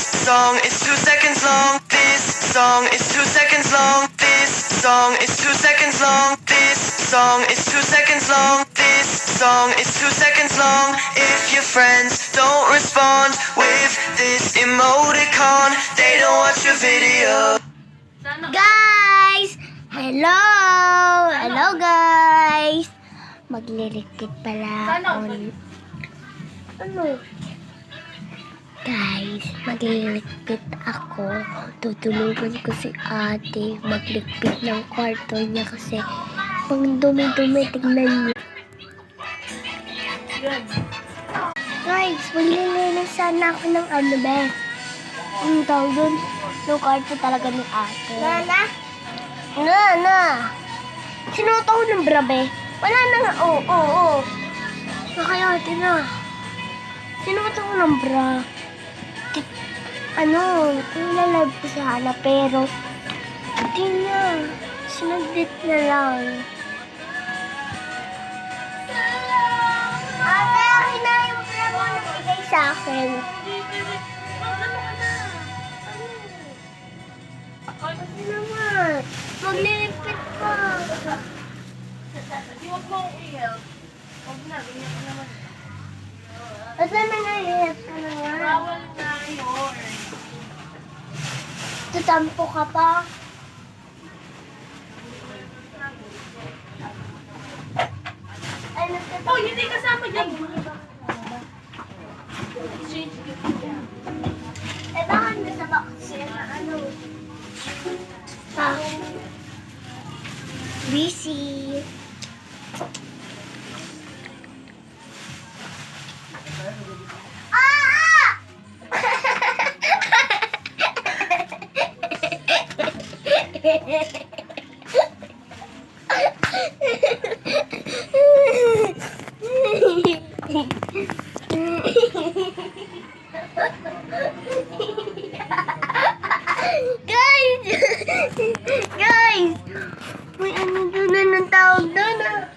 song is 2 seconds long. This song is 2 seconds long. This song is 2 seconds long. This song is 2 seconds long. This song is 2 seconds long. If your friends don't respond with this emoticon, they don't watch your video. Guys! Hello! Hello guys! Maglilipid pala ako. Ano? Guys, maglilipid ako. Tutulungan ko si ate magligpit ng kwarto niya kasi pang dumi-dumi, tignan niyo. Guys, maglilinis sana ako ng ano ba? Ang tawag doon? Yung kwarto talaga ni ate. Nana? Nana! Sinuot ako ng brabe. Wala na nga. Oo. Kaya ate na. Sinuot ako ng bra. Ilalab ko sana pero hindi na. Sinagdit na lang. Ate, akin na yung bra mo na bigay sa akin. Kasi naman, maglilipit pa. Huwag mong i-help. Huwag na, ganyan ka naman. Asa na nahihip ka naman? Bawal na yun. Tutampo ka pa. Ay, nagtatampo. Oh, hindi kasama dyan. Eh, bakit nasa box yan? Ano? Busy. Guys! May ano doon na ng tawag doon ah.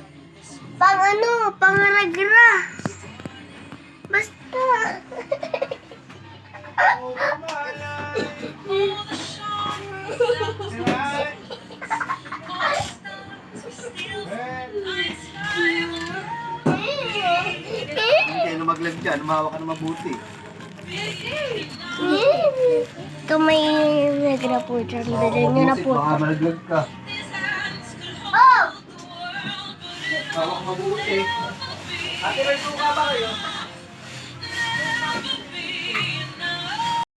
Pangaragra. Basta. Kaya na maglag dyan, umawa ka na mabuti. Kamay nagra po dyan. Dali nyo na po. Baka malaglag ka. Oh! Hawak mabuti. Ate, may suka ba kayo?